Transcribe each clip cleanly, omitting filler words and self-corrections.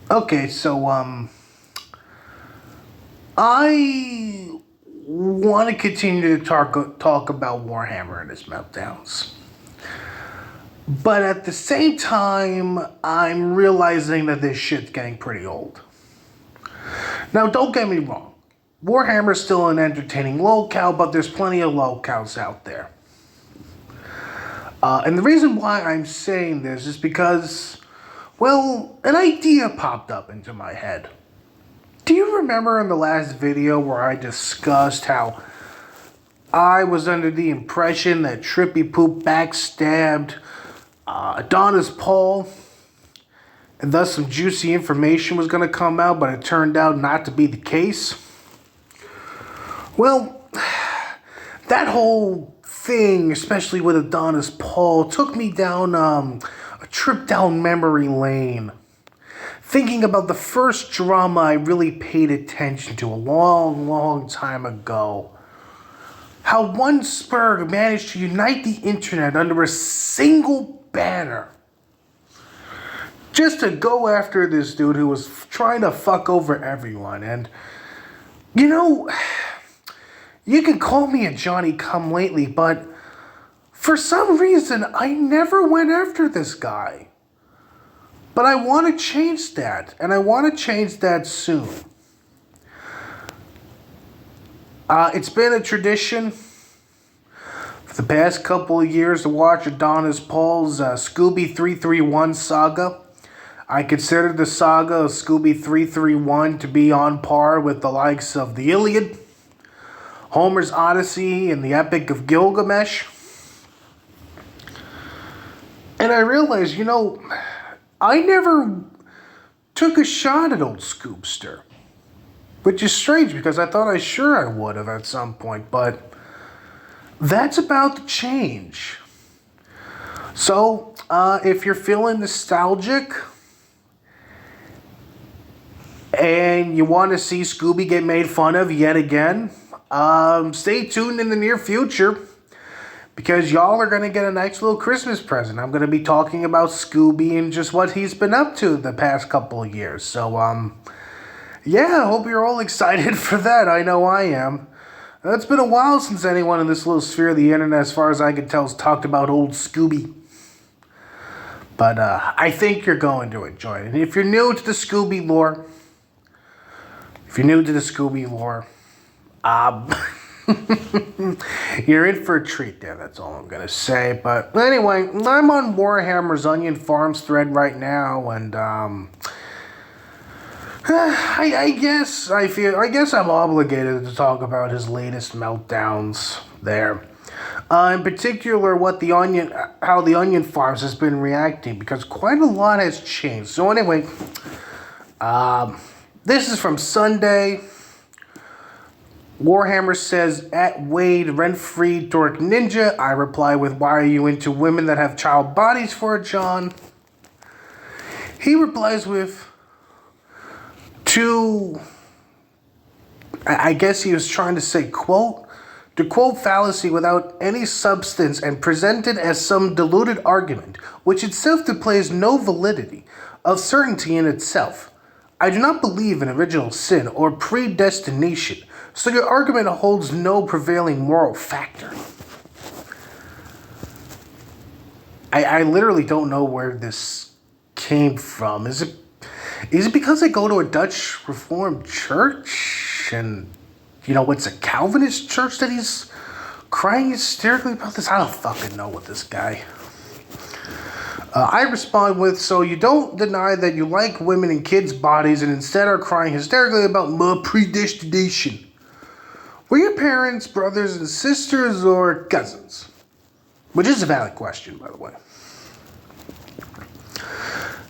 Okay, so I want to continue to talk about Warhammer and its meltdowns, but at the same time, I'm realizing that this shit's getting pretty old. Now, don't get me wrong, Warhammer's still an entertaining locale, but there's plenty of locales out there. And the reason why I'm saying this is because, well, an idea popped up into my head. Do you remember in the last video where I discussed how I was under the impression that Trippy Poop backstabbed Adonis Paul, and thus some juicy information was going to come out, but it turned out not to be the case? Well, that whole thing, especially with Adonis Paul, took me down a trip down memory lane. Thinking about the first drama I really paid attention to a long, long time ago. How one Spurg managed to unite the internet under a single banner. Just to go after this dude who was trying to fuck over everyone. And, you know, you can call me a Johnny come lately, but for some reason I never went after this guy. But I want to change that, and I want to change that soon. It's been a tradition for the past couple of years to watch Adonis Paul's Scooby 331 saga. I consider the saga of Scooby 331 to be on par with the likes of the Iliad, Homer's Odyssey, and the Epic of Gilgamesh. And I realized, I never took a shot at old Scoopster. Which is strange because I thought I would have at some point, but that's about to change. So, if you're feeling nostalgic and you want to see Scooby get made fun of yet again, stay tuned in the near future. Because y'all are going to get a nice little Christmas present. I'm going to be talking about Scooby and just what he's been up to the past couple of years. So, yeah, I hope you're all excited for that. I know I am. It's been a while since anyone in this little sphere of the internet, as far as I can tell, has talked about old Scooby. But I think you're going to enjoy it. And if you're new to the Scooby lore, you're in for a treat there, that's all I'm going to say. But anyway, I'm on Warhammer's OnionFarms thread right now, and I guess I'm obligated to talk about his latest meltdowns there. In particular, how the OnionFarms has been reacting, because quite a lot has changed. So anyway, this is from Sunday. Warhammer says, at Wade, rent-free dork ninja. I reply with, why are you into women that have child bodies for a John? He replies with, I guess he was trying to say, quote, to quote fallacy without any substance and presented as some diluted argument, which itself displays no validity of certainty in itself. I do not believe in original sin or predestination, so your argument holds no prevailing moral factor. I literally don't know where this came from. Is it because I go to a Dutch Reformed church and, it's a Calvinist church that he's crying hysterically about this? I don't fucking know with this guy. I respond with, so you don't deny that you like women and kids' bodies and instead are crying hysterically about predestination. Were your parents brothers and sisters or cousins? Which is a valid question, by the way.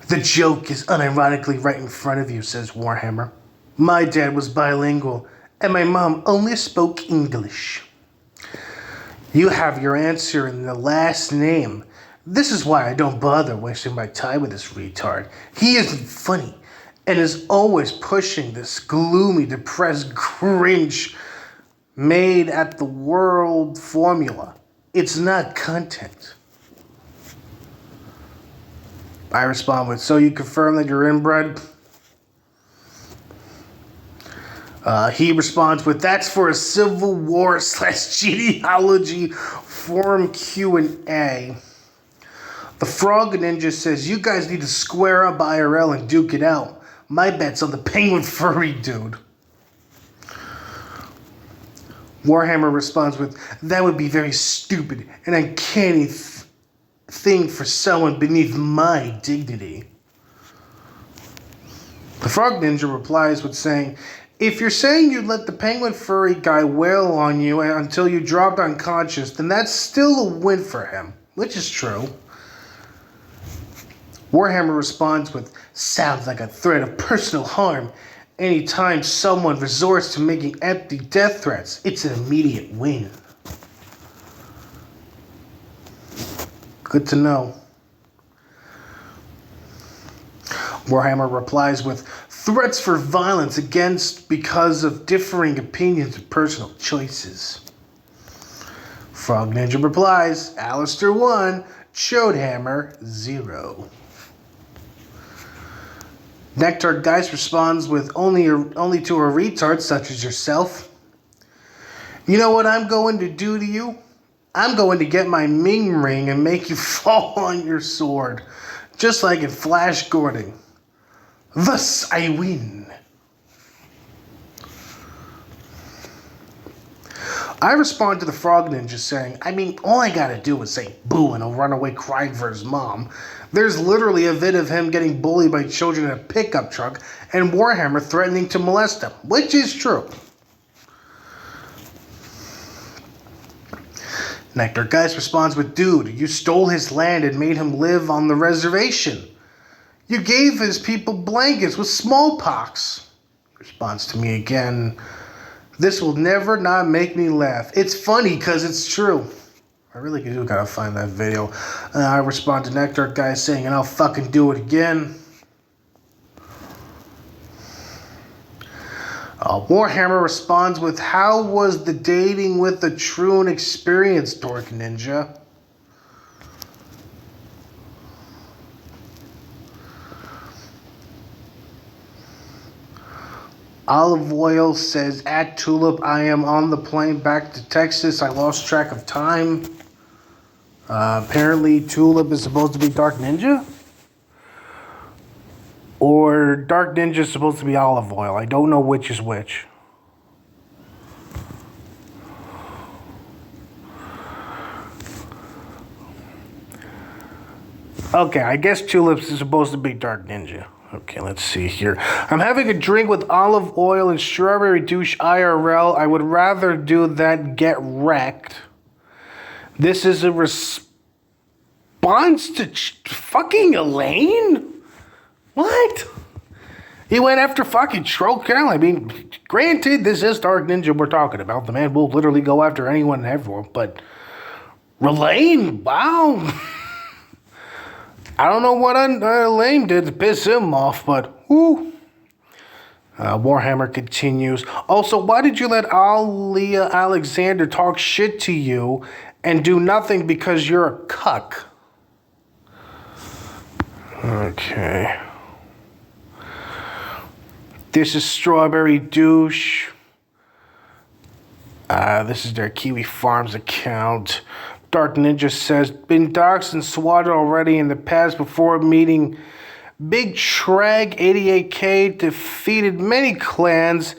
The joke is unironically right in front of you, says Warhammer. My dad was bilingual, and my mom only spoke English. You have your answer in the last name. This is why I don't bother wasting my time with this retard. He isn't funny, and is always pushing this gloomy, depressed cringe made at the world formula. It's not content. I respond with, so you confirm that you're inbred? He responds with, "That's for a Civil War / genealogy forum Q&A." The Frog Ninja says, "You guys need to square up IRL and duke it out. My bet's on the penguin furry dude." Warhammer responds with, "That would be very stupid and uncanny thing for someone beneath my dignity." The Frog Ninja replies with saying, "If you're saying you'd let the penguin furry guy wail on you until you dropped unconscious, then that's still a win for him," which is true. Warhammer responds with, "Sounds like a threat of personal harm. Anytime someone resorts to making empty death threats, it's an immediate win." Good to know. Warhammer replies with, "Threats for violence against because of differing opinions and personal choices." Frog Ninja replies, "Alistair 1, Chodehammer 0. Nectar Geist responds with, only to a retard such as yourself. "You know what I'm going to do to you? I'm going to get my Ming ring and make you fall on your sword, just like in Flash Gordon. Thus I win." I respond to the Frog Ninja saying, "I mean, all I gotta do is say boo and he'll run away crying for his mom. There's literally a vid of him getting bullied by children in a pickup truck and Warhammer threatening to molest him," which is true. Nectar Geist responds with, "Dude, you stole his land and made him live on the reservation. You gave his people blankets with smallpox." Responds to me again, "This will never not make me laugh. It's funny because it's true." I really do gotta find that video. I respond to Nectar Geist saying, "And I'll fucking do it again." Warhammer responds with, "How was the dating with the Troon experience, Dork Ninja?" Olive Oil says, "At Tulip, I am on the plane back to Texas. I lost track of time." Apparently, Tulip is supposed to be Dark Ninja? Or Dark Ninja is supposed to be Olive Oil. I don't know which is which. Okay, I guess Tulips is supposed to be Dark Ninja. Okay, let's see here. "I'm having a drink with olive oil and strawberry douche IRL. I would rather do that get wrecked." This is a response to fucking Elaine? What? He went after fucking Troll Carol. I mean, granted, this is Dark Ninja we're talking about. The man will literally go after anyone and everyone, but Elaine, wow. I don't know what Elaine did to piss him off, but whoo. Warhammer continues. "Also, why did you let Alia Alexander talk shit to you and do nothing because you're a cuck?" Okay. This is Strawberry Douche. This is their Kiwi Farms account. Dark Ninja says, "Been doxxed and swatted already in the past before meeting Big Shrag 88K, defeated many clans.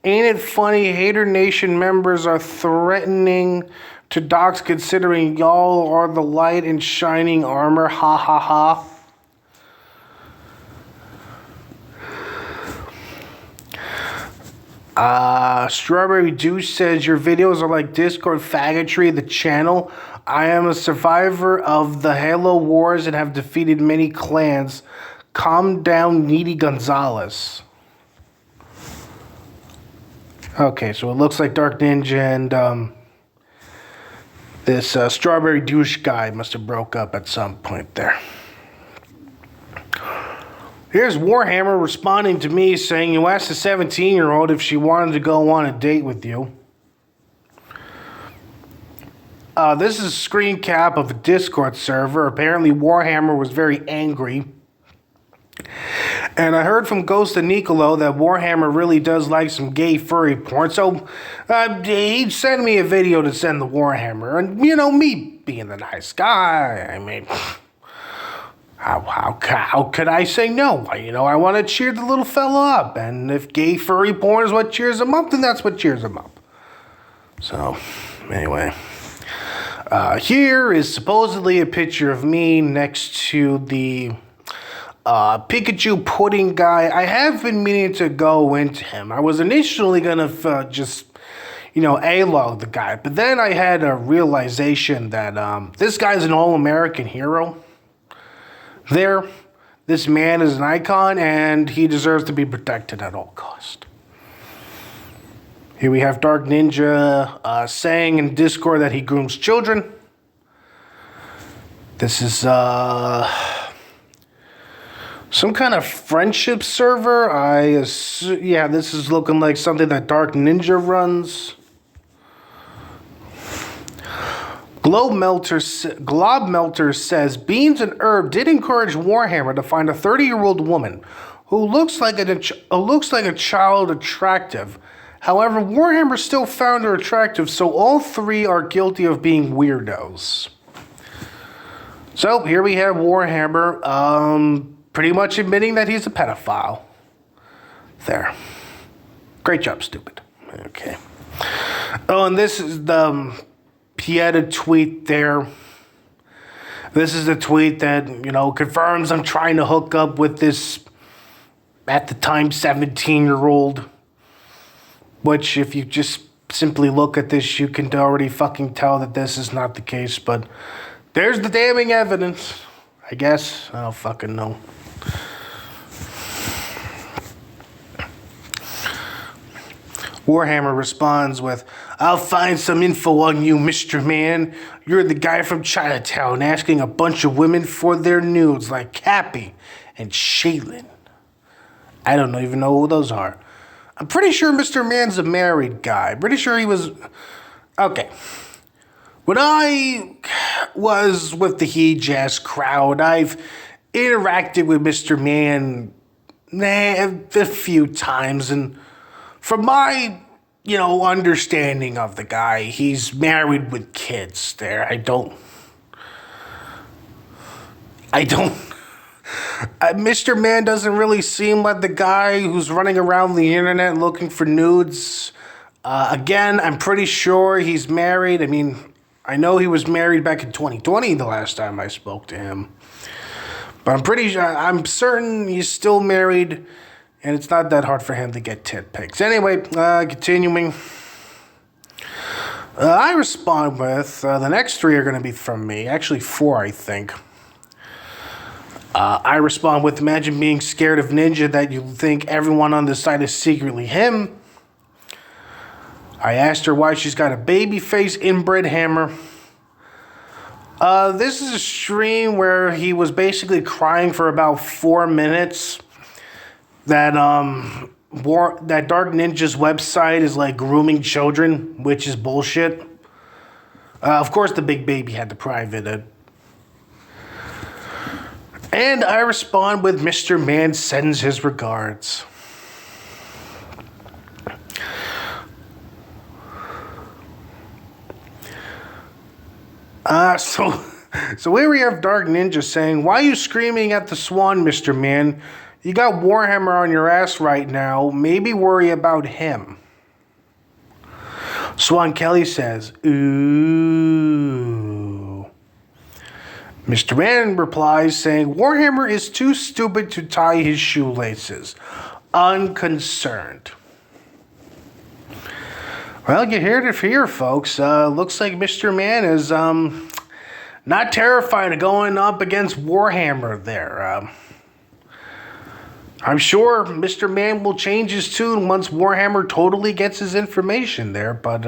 Ain't it funny Hater Nation members are threatening to dox considering y'all are the light and shining armor, ha ha ha." Strawberry Douche says, "Your videos are like Discord faggotry, the channel. I am a survivor of the Halo Wars and have defeated many clans. Calm down, Needy Gonzalez." Okay, so it looks like Dark Ninja and this Strawberry Douche guy must have broke up at some point there. Here's Warhammer responding to me saying, "You asked a 17-year-old if she wanted to go on a date with you." This is a screen cap of a Discord server. Apparently Warhammer was very angry And I heard from Ghost and Nicolo that Warhammer really does like some gay furry porn, so he'd send me a video to send the Warhammer. And, you know, me being the nice guy, I mean, how could I say no? You know, I want to cheer the little fella up, and if gay furry porn is what cheers him up, then that's what cheers him up. So, anyway. Here is supposedly a picture of me next to the Pikachu pudding guy. I have been meaning to go into him. I was initially gonna just, you know, ALO the guy, but then I had a realization that this guy's an all-American hero. This man is an icon, and he deserves to be protected at all cost. Here we have Dark Ninja saying in Discord that he grooms children. This is some kind of friendship server. Yeah, this is looking like something that Dark Ninja runs. Globe Melter says Beans and Herb did encourage Warhammer to find a 30-year-old woman who looks like a child attractive. However, Warhammer still found her attractive, so all three are guilty of being weirdos. So here we have Warhammer pretty much admitting that he's a pedophile. There. Great job, stupid. Okay. Oh, and this is the Pieta tweet there. This is the tweet that, you know, confirms I'm trying to hook up with this, at the time, 17-year-old. Which, if you just simply look at this, you can already fucking tell that this is not the case. But there's the damning evidence, I guess. I don't fucking know. Warhammer responds with, I'll find some info on you, Mr. Man. You're the guy from Chinatown asking a bunch of women for their nudes like Cappy and Shaylin. I don't even know who those are. I'm pretty sure Mr. Man's a married guy. Pretty sure he was... Okay. When I was with the He Jazz crowd, I've interacted with Mr. Man a few times, and from my, you know, understanding of the guy, he's married with kids there. I don't... Mr. Man doesn't really seem like the guy who's running around the internet looking for nudes. Again, I'm pretty sure he's married. I mean, I know he was married back in 2020 the last time I spoke to him. But I'm certain he's still married, and it's not that hard for him to get tit pics. Anyway, continuing. I respond with, the next three are going to be from me. Actually, 4, I think. I respond with, imagine being scared of Ninja that you think everyone on the site is secretly him. I asked her why she's got a baby face inbred hammer. This is a stream where he was basically crying for about 4 minutes. That Dark Ninja's website is like grooming children, which is bullshit. Of course, the big baby had to private it. And I respond with Mr. Man sends his regards. So here we have Dark Ninja saying, why are you screaming at the swan, Mr. Man? You got Warhammer on your ass right now. Maybe worry about him. Swan Kelly says, ooh. Mr. Man replies saying, Warhammer is too stupid to tie his shoelaces. Unconcerned. Well, you heard it here, folks. Looks like Mr. Man is not terrified of going up against Warhammer there. I'm sure Mr. Man will change his tune once Warhammer totally gets his information there, but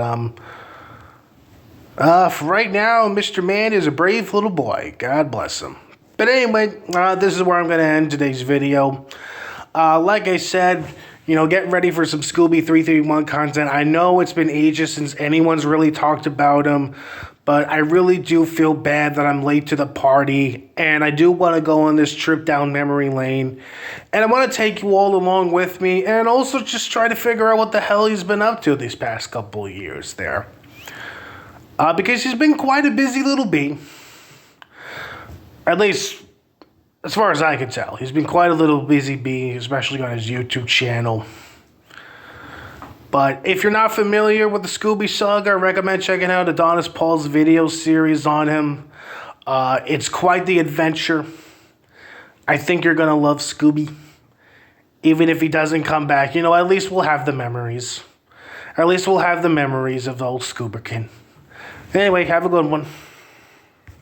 for right now, Mr. Man is a brave little boy. God bless him. But anyway, this is where I'm going to end today's video. Like I said, you know, get ready for some Scooby 331 content. I know it's been ages since anyone's really talked about him, But I really do feel bad that I'm late to the party, and I do want to go on this trip down memory lane. And I want to take you all along with me, and also just try to figure out what the hell he's been up to these past couple of years there. Because he's been quite a busy little bee. At least, as far as I can tell. He's been quite a little busy bee, especially on his YouTube channel. But if you're not familiar with the Scooby Saga, I recommend checking out Adonis Paul's video series on him. It's quite the adventure. I think you're going to love Scooby. Even if he doesn't come back, at least we'll have the memories. At least we'll have the memories of old Scooberkin. Anyway, have a good one.